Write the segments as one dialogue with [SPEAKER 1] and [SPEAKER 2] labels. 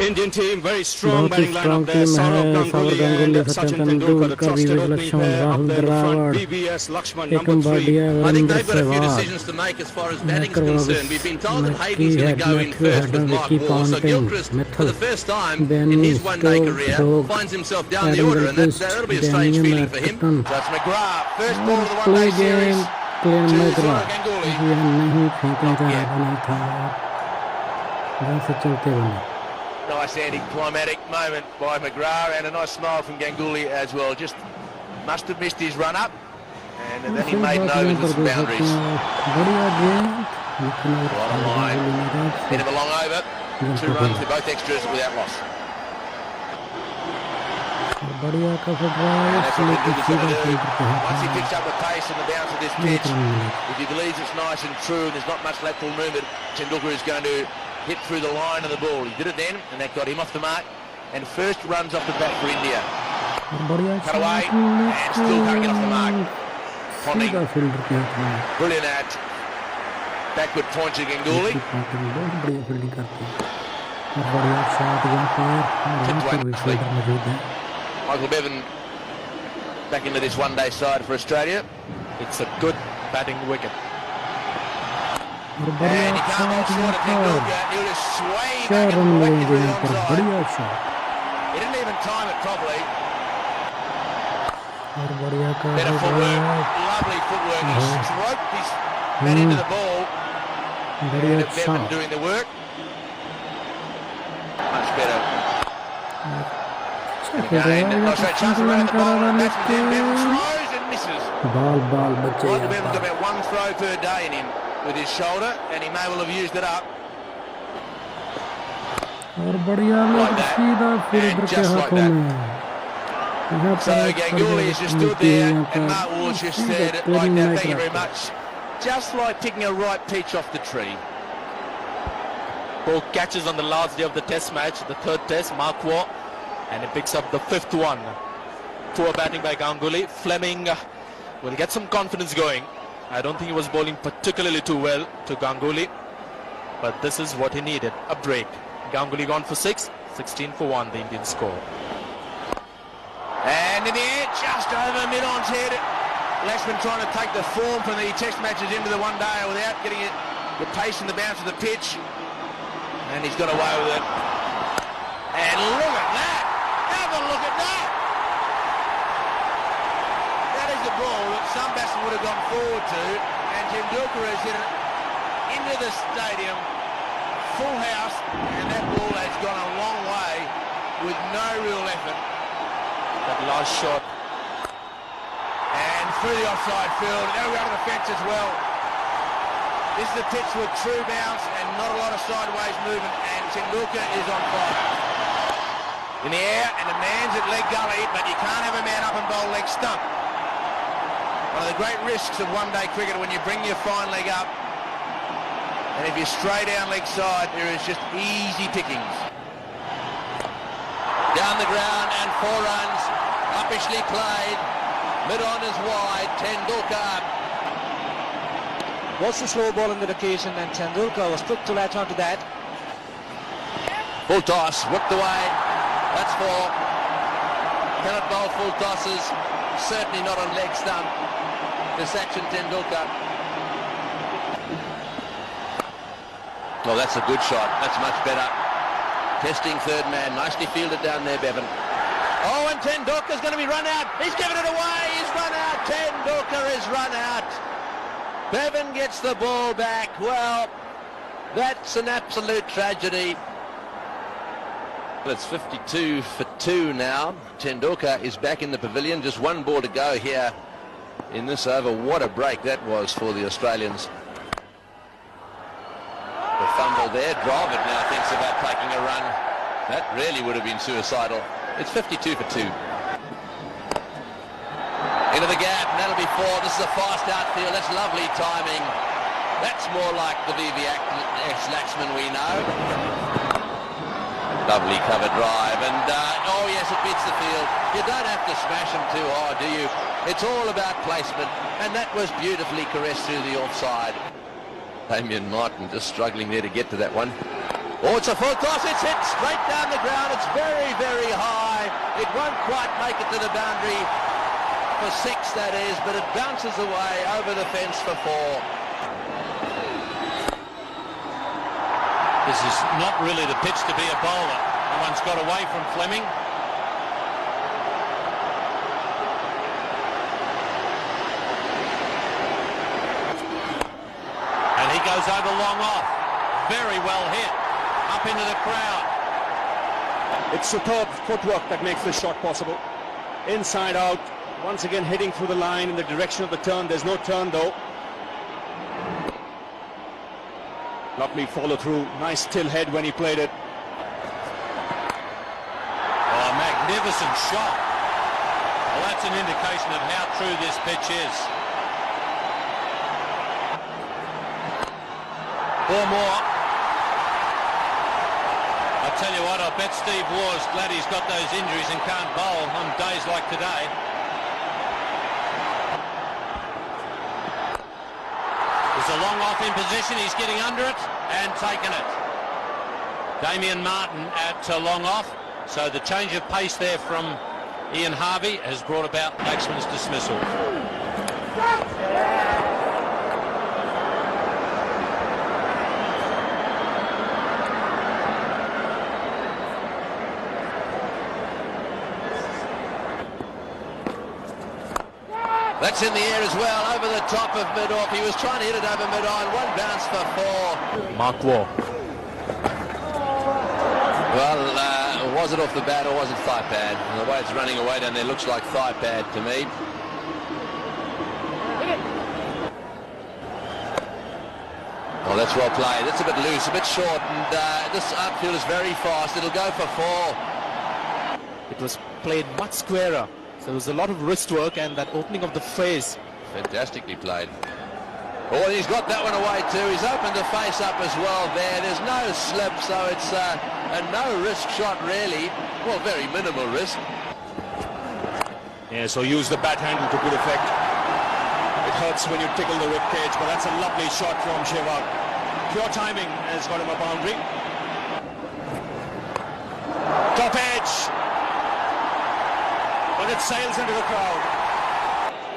[SPEAKER 1] Indian team, very strong
[SPEAKER 2] बहुत ही
[SPEAKER 1] batting lineup
[SPEAKER 2] strong
[SPEAKER 1] there.
[SPEAKER 2] Team
[SPEAKER 1] Saurav
[SPEAKER 2] है. Sourav
[SPEAKER 1] Ganguly
[SPEAKER 2] Ganguly,
[SPEAKER 1] and
[SPEAKER 2] Sachin
[SPEAKER 1] Sachin Tendulkar, the
[SPEAKER 2] Tendulkar,
[SPEAKER 1] trusted
[SPEAKER 2] Vivek
[SPEAKER 1] opening
[SPEAKER 2] Laxman,
[SPEAKER 1] pair up
[SPEAKER 2] Rahul
[SPEAKER 1] there in the front.
[SPEAKER 2] Dravid,
[SPEAKER 1] BBS Lakshman,
[SPEAKER 2] एकम
[SPEAKER 1] number 3.
[SPEAKER 2] बाडिया,
[SPEAKER 1] I think
[SPEAKER 2] Virender
[SPEAKER 1] they've got a few
[SPEAKER 2] Sehwag,
[SPEAKER 1] decisions to make as far as batting's
[SPEAKER 2] मैकर
[SPEAKER 1] concerned. We've been told that
[SPEAKER 2] मैकी
[SPEAKER 1] Hayden's going
[SPEAKER 2] हेड,
[SPEAKER 1] to go in
[SPEAKER 2] Matthew
[SPEAKER 1] first
[SPEAKER 2] Hayden,
[SPEAKER 1] with Mark
[SPEAKER 2] Vicky
[SPEAKER 1] Waugh. So
[SPEAKER 2] Ponting,
[SPEAKER 1] Gilchrist, for
[SPEAKER 2] मिथल,
[SPEAKER 1] the first time in
[SPEAKER 2] Benny,
[SPEAKER 1] his one-day
[SPEAKER 2] Stokes,
[SPEAKER 1] career,
[SPEAKER 2] Hogg,
[SPEAKER 1] finds himself down the
[SPEAKER 2] Adam
[SPEAKER 1] order, and
[SPEAKER 2] Gilchrist,
[SPEAKER 1] that'll be a strange
[SPEAKER 2] Daniel
[SPEAKER 1] feeling for him.
[SPEAKER 2] मैकटन.
[SPEAKER 1] So it's McGrath, first ball of the
[SPEAKER 2] play
[SPEAKER 1] one-day
[SPEAKER 2] game
[SPEAKER 1] series
[SPEAKER 2] Klein
[SPEAKER 1] to
[SPEAKER 2] McGrath.
[SPEAKER 1] Saurav Ganguly.
[SPEAKER 2] यह नहीं फेंकने का
[SPEAKER 1] Not yet.
[SPEAKER 2] इरादा नहीं था. वैसे चलते बने.
[SPEAKER 1] Nice anti-climatic moment by McGrath and a nice smile from Ganguly as well. Just must have missed his run-up, and then he made novers with some boundaries.
[SPEAKER 2] बढ़िया game.
[SPEAKER 1] Right on line. Bit of a long over. 2 runs for both extras without loss.
[SPEAKER 2] बढ़िया का drive.
[SPEAKER 1] And that's what Ganguly's going to do. Once he picks up the pace and the bounce of this pitch, if he believes it's nice and true and there's not much lateral movement, Tendulkar is going to hit through the line of the ball. He did it then, and that got him off the mark. And first runs off the bat for India. Cut away, and still can't get off the mark. Ponding. Brilliant at backward point to Ganguly. Michael Bevan back into this one-day side for Australia. It's a good batting wicket. And he can't hold short of Tendulkar. He'll just sway back and whack into the onside. He didn't even time it properly. Better footwork, lovely footwork. He stroked his bat into the ball. And Bevan doing the work. Much better. And again, not straight chance around the ball. Batsman Bevan throws and misses.
[SPEAKER 2] Ball, बच्चे.
[SPEAKER 1] Michael Bevan's got about 1 throw per day in him with his shoulder, and he may well have used it up.
[SPEAKER 2] और बढ़िया लोग सीधा fielder के हाथों में.
[SPEAKER 1] So Ganguly has just stood there, and Mark Ward just said, like that, thank you very much. Just like picking a ripe peach off the tree.
[SPEAKER 3] Ball catches on the last day of the test match, the 3rd test, Mark Waugh, and he picks up the 5th one. Poor batting by Ganguly. Fleming will get some confidence going. I don't think he was bowling particularly too well to Ganguly, but this is what he needed, a break. Ganguly gone for 6, 16 for 1, the Indian score.
[SPEAKER 1] And in the air, just over mid-on's head. Lakshman trying to take the form from the test matches into the one-day without getting it, the pace and the bounce of the pitch. And he's got away with it. And look at that! Have a look at that! That is the ball that some batsmen would have gone forward to, and Tendulkar has hit it into the stadium, full house, and that ball has gone a long way with no real effort.
[SPEAKER 3] That last shot.
[SPEAKER 1] And through the offside field, now we're under the fence as well. This is a pitch with true bounce and not a lot of sideways movement, and Tendulkar is on fire. In the air, and the man's at leg gully, but you can't have a man up and bowl leg stump. One of the great risks of one-day cricket when you bring your fine leg up, and if you stray down leg side, there is just easy pickings.
[SPEAKER 4] Down the ground and 4 runs, uppishly played, mid-on is wide, Tendulkar.
[SPEAKER 5] Was the slow ball on that occasion, and Tendulkar was quick to latch onto that.
[SPEAKER 4] Full toss, whipped away, that's 4. Cannot bowl full tosses, certainly not on leg stump. To Sachin Tendulkar.
[SPEAKER 1] Well, that's a good shot. That's much better. Testing third man. Nicely fielded down there, Bevan. Oh, and Tendulkar's going to be run out. He's given it away. He's run out. Tendulkar is run out. Bevan gets the ball back. Well, that's an absolute tragedy. Well, it's 52 for 2 now. Tendulkar is back in the pavilion. Just 1 ball to go here in this over. What a break that was for the Australians. The fumble there. Dravid now thinks about taking a run. That really would have been suicidal. It's 52 for 2. Into the gap, and that'll be 4. This is a fast outfield. That's lovely timing. That's more like the VVX Laxman we know. Lovely cover drive, and oh yes, it beats the field. You don't have to smash them too hard, do you? It's all about placement, and that was beautifully caressed through the offside. Damien Martin just struggling there to get to that one. Oh, it's a full toss. It's hit straight down the ground. It's very, very high. It won't quite make it to the boundary for 6, that is, but it bounces away over the fence for 4.
[SPEAKER 4] This is not really the pitch to be a bowler. No one's got away from Fleming. And he goes over long off. Very well hit. Up into the crowd.
[SPEAKER 6] It's superb footwork that makes this shot possible. Inside out, once again hitting through the line in the direction of the turn. There's no turn though. Lovely follow through, nice still head when he played it.
[SPEAKER 4] Oh, magnificent shot. Well, that's an indication of how true this pitch is. 4 more. I tell you what, I bet Steve Waugh's glad he's got those injuries and can't bowl on days like today. There's a long off in position, he's getting under it and taken it. Damien Martin at long off, so the change of pace there from Ian Harvey has brought about Laxman's dismissal.
[SPEAKER 1] That's in the air as well, over the top of mid-off. He was trying to hit it over mid-on. 1 bounce for 4.
[SPEAKER 3] Mark Waugh.
[SPEAKER 1] Well, was it off the bat or was it thigh pad? And the way it's running away down there looks like thigh pad to me. Oh, that's well played. That's a bit loose, a bit short, and this outfield is very fast. It'll go for 4.
[SPEAKER 3] It was played much squarer. So there was a lot of wrist work and that opening of the face.
[SPEAKER 1] Fantastically played. Oh, and he's got that one away too. He's opened the face up as well there. There's no slip, so it's a no-risk shot really. Well, very minimal risk.
[SPEAKER 6] Yeah, so use the bat handle to good effect. It hurts when you tickle the rib cage, but that's a lovely shot from Shiva. Pure timing has got him a boundary. Top edge. But it sails into the crowd.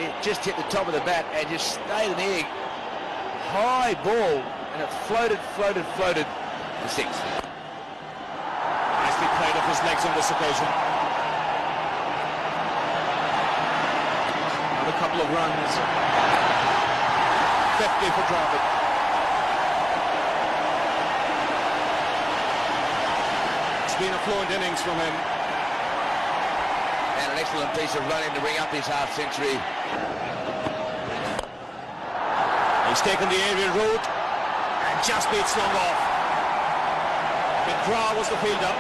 [SPEAKER 5] It just hit the top of the bat and just stayed in the air. High ball, and it floated to 6.
[SPEAKER 6] Nicely played off his legs on this occasion. Another couple of runs. 50 for Dravid. It's been a fluent innings from him.
[SPEAKER 1] And an excellent piece of running to bring up his half-century.
[SPEAKER 6] He's taken the aerial route and just beats long off. McGrath was the fielder.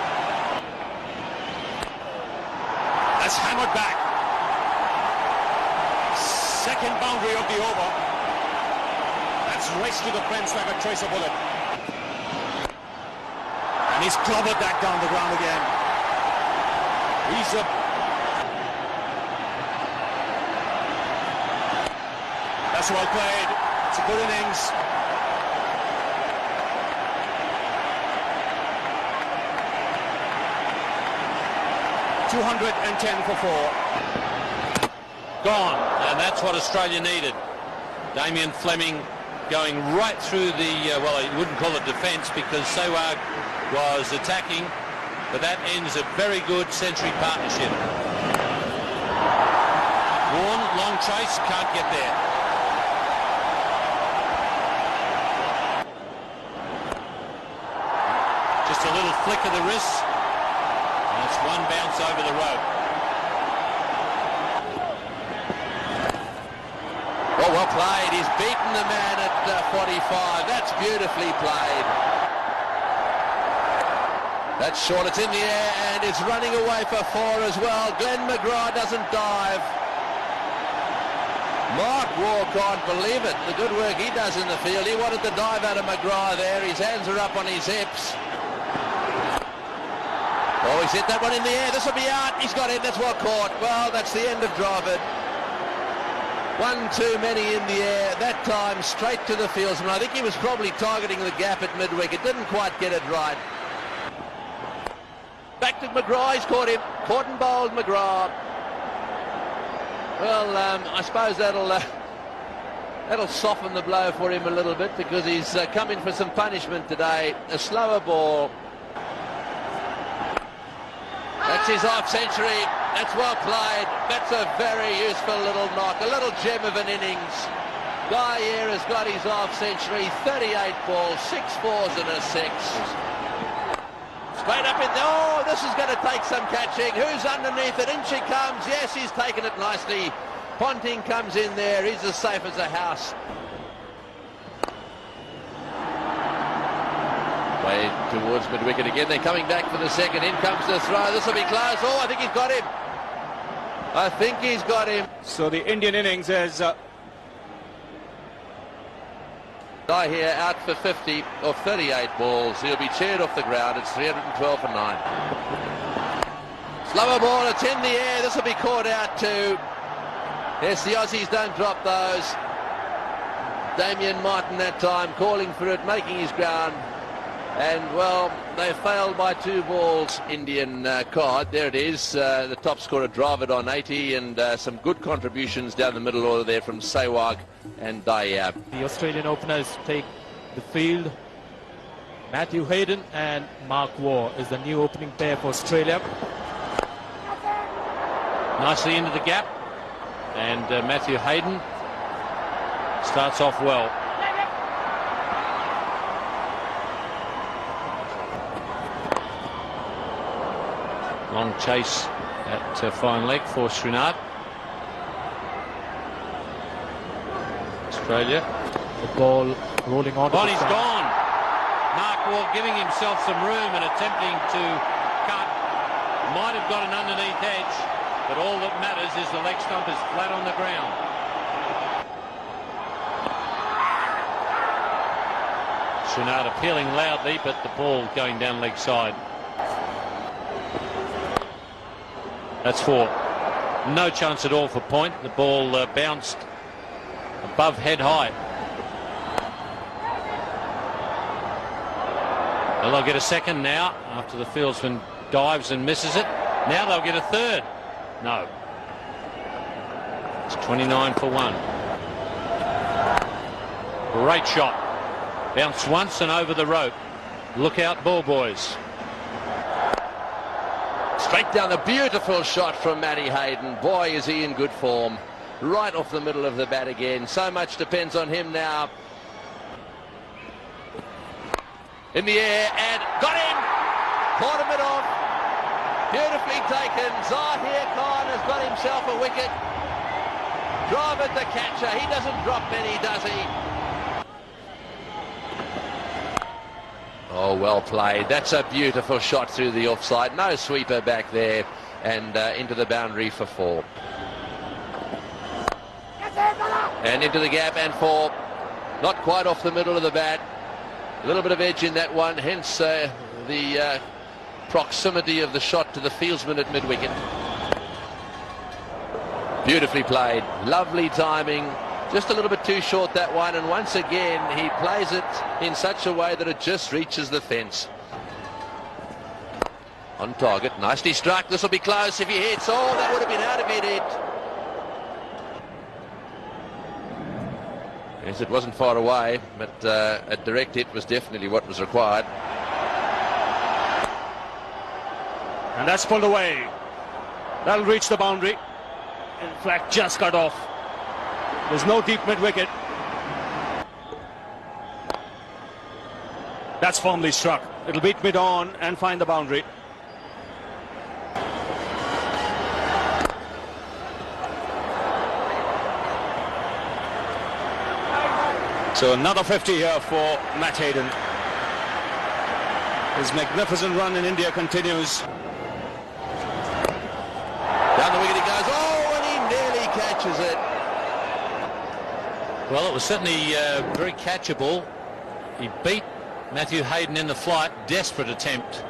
[SPEAKER 6] That's hammered back. Second boundary of the over. That's raced to the fence like a tracer bullet. And he's clobbered that down the ground again. He's a... That's well played. It's a good innings. .210 for 4.
[SPEAKER 4] Gone, and that's what Australia needed. Damien Fleming going right through the, well, you wouldn't call it defence because Sehwag was attacking, but that ends a very good century partnership. Warren, long chase, can't get there. Just a little flick of the wrist, and it's 1 bounce over the rope.
[SPEAKER 1] Oh, well played. He's beaten the man at 45. That's beautifully played. That's short. It's in the air and it's running away for 4 as well. Glenn McGrath doesn't dive. Mark Waugh can't believe it. The good work he does in the field. He wanted to dive out of McGrath there. His hands are up on his hips. Oh, he's hit that one in the air. This will be out. He's got it. That's well caught. Well, that's the end of Dravid. 1 too many in the air. That time straight to the fieldsman. I think he was probably targeting the gap at mid-wicket. Didn't quite get it right. Back to McGrath. He's caught him. Caught and bowled McGrath. Well, I suppose that'll soften the blow for him a little bit, because he's come in for some punishment today. A slower ball. That's his half century. That's well played. That's a very useful little knock. A little gem of an innings. Guy here has got his half century. 38 balls, 6 fours and a 6. Straight up in there. Oh, this is going to take some catching. Who's underneath it? In she comes. Yes, he's taken it nicely. Ponting comes in there. He's as safe as a house. Way towards mid-wicket again. They're coming back for the second. In comes the throw. This will be close. Oh, I think he's got him. I think he's got him.
[SPEAKER 6] So the Indian innings is...
[SPEAKER 1] Guy here out for 50 of 38 balls. He'll be cheered off the ground. It's 312 for 9. Slower ball. It's in the air. This will be caught out too. Yes, the Aussies don't drop those. Damien Martin that time calling for it, making his ground. And, well, they failed by 2 balls, Indian card. There it is. The top scorer drive it on 80, and some good contributions down the middle order there from Sehwag and Dayab.
[SPEAKER 3] The Australian openers take the field. Matthew Hayden and Mark Waugh is the new opening pair for Australia.
[SPEAKER 4] Nicely into the gap. And Matthew Hayden starts off well. Long chase at fine leg for Srinath. Australia.
[SPEAKER 3] The ball rolling on.
[SPEAKER 4] Oh, he's gone. Mark Waugh giving himself some room and attempting to cut. Might have got an underneath edge, but all that matters is the leg stump is flat on the ground. Srinath appealing loudly, but the ball going down leg side. That's 4. No chance at all for point. The ball bounced above head high. Well, they'll get a second now after the fieldsman dives and misses it. Now they'll get a third. No. It's 29 for 1. Great shot. Bounced once and over the rope. Look out, ball boys.
[SPEAKER 1] Straight down, the beautiful shot from Matty Hayden. Boy, is he in good form. Right off the middle of the bat again. So much depends on him now. In the air, and got him! Caught him it off. Beautifully taken. Zahir Khan has got himself a wicket. Drive at the catcher. He doesn't drop many, does he? Oh, well played. That's a beautiful shot through the offside. No sweeper back there, and into the boundary for 4. And into the gap and 4. Not quite off the middle of the bat. A little bit of edge in that one, hence the proximity of the shot to the fieldsman at mid-wicket. Beautifully played. Lovely timing. Just a little bit too short, that one, and once again he plays it in such a way that it just reaches the fence. On target, nicely struck. This will be close if he hits. Oh, that would have been out if he'd hit. Yes, it wasn't far away, but a direct hit was definitely what was required.
[SPEAKER 6] And that's pulled away. That'll reach the boundary. In fact, just cut off. There's no deep mid-wicket. That's firmly struck. It'll beat mid-on and find the boundary. So another 50 here for Matt Hayden. His magnificent run in India continues.
[SPEAKER 1] Down the wicket he goes. Oh, and he nearly catches it.
[SPEAKER 4] Well, it was certainly very catchable. He beat Matthew Hayden in the flight. Desperate attempt.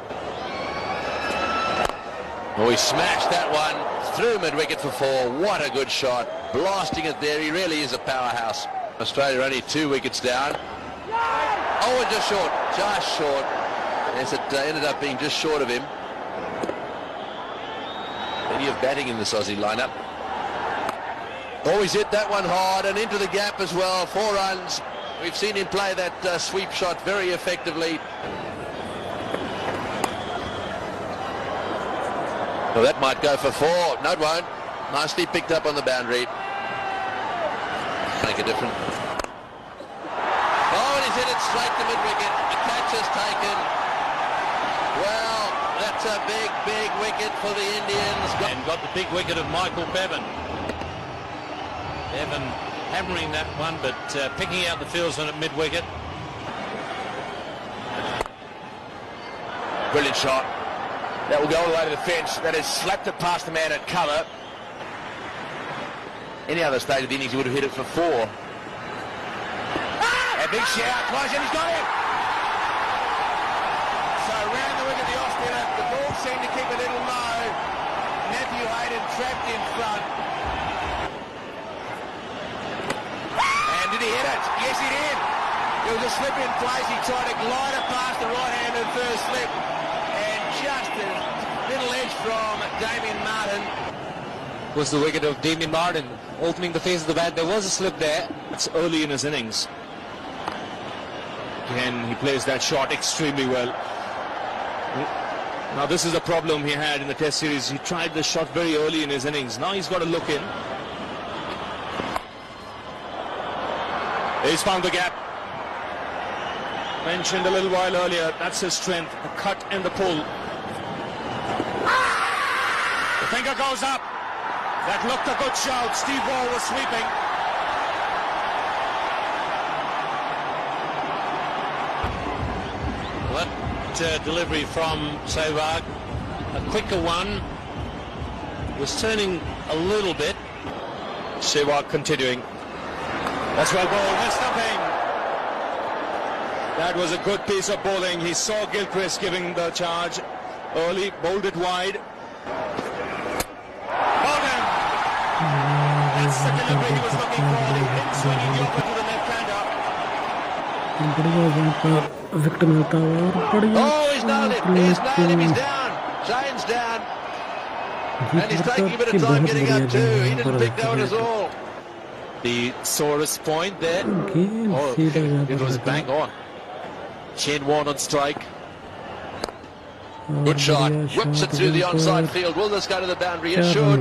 [SPEAKER 1] Oh, he smashed that one through mid-wicket for 4. What a good shot. Blasting it there. He really is a powerhouse. Australia only 2 wickets down. Oh, just short. Just short. Yes, it ended up being just short of him. plenty of batting in this Aussie lineup. Always hit that one hard and into the gap as well. 4 runs. We've seen him play that sweep shot very effectively. Well, that might go for 4. No, it won't. Nicely picked up on the boundary. Make a difference. Oh, and he's hit it straight to mid-wicket. The catch is taken. Well, that's a big, big wicket for the Indians.
[SPEAKER 4] And got the big wicket of Michael Bevan. Bevan hammering that one, but picking out the fields on at mid-wicket.
[SPEAKER 5] Brilliant shot. That will go all the way to the fence. That has slapped it past the man at cover. Any other stage of the innings, he would have hit it for 4. A big shout, close, and he's got it. So round the wicket, the off-spinner. The ball seemed to keep a little low. Matthew Hayden trapped in front. And did he hit it? Yes, he did. It was a slip in place. He tried to glide it past the right-handed first slip. And just a little edge from Damien Martin.
[SPEAKER 3] Was the wicket of Damien Martin opening the face of the bat. There was a slip there.
[SPEAKER 6] It's early in his innings. Again, he plays that shot extremely well. Now this is a problem he had in the Test series. He tried the shot very early in his innings. Now he's got to look in. He's found the gap. Mentioned a little while earlier, that's his strength, the cut and the pull. The finger goes up. That looked a good shout. Steve Waugh was sweeping.
[SPEAKER 4] That delivery from Sehwag, a quicker one, was turning a little bit.
[SPEAKER 6] Sehwag continuing. That's well bowled. Missed nothing. That was a good piece of bowling. He saw Gilchrist giving the charge early, bowled it wide. Bowled him. That's the delivery he was looking for. The hit swinging over to the left-hander.
[SPEAKER 2] Wicket मिलता हुआ और बढ़िया
[SPEAKER 1] Oh, he's nailed him. He's nailed him. He's down. Shane's down. And he's taking a bit of time getting up too. He didn't pick that one at all.
[SPEAKER 3] The sorest point there.
[SPEAKER 2] Oh,
[SPEAKER 3] It was bang on. Shane Warne on strike.
[SPEAKER 1] Good shot. Whips it through the onside field. Will this go to the boundary? It should.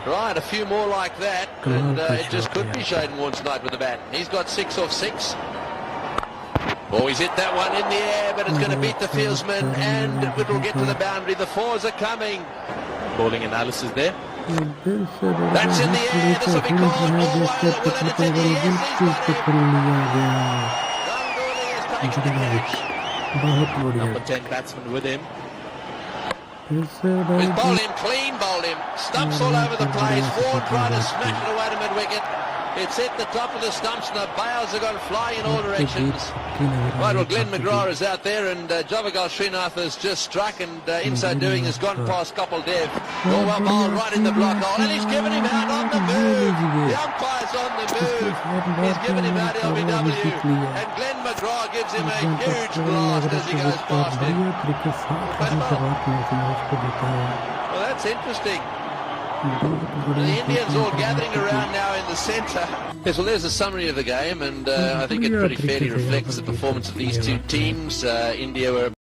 [SPEAKER 1] Right, a few more like that. And it just could be Shane Warne's night with the bat. He's got 6 off 6. Oh, he's hit that one in the air, but it's going to beat the fieldsman, and it will get to the boundary. The 4s are coming.
[SPEAKER 3] Bowling analysis there.
[SPEAKER 1] That's in the air. This will be called all well. Well, it's in the air. He's got it.
[SPEAKER 3] Number 10 batsman with him.
[SPEAKER 1] We've bowled him, clean bowled him. Stumps all over the place. Warne trying to smash it away to mid-wicket. It's hit the top of the stumps and the bails have gone flying in all directions. Right, well, Glenn McGrath is out there and Javagal Srinath has just struck, and in so doing has gone past Kapil Dev. Well bowled right in the block hole, and he's given him out on the move. The umpire's on the move. He's given him out LBW, and Glenn McGrath gives him a huge blast as he goes past him. Well, that's interesting. The Indians all gathering around now in the centre. Yes, well, there's a summary of the game, and I think it pretty fairly reflects the performance of these two teams. India were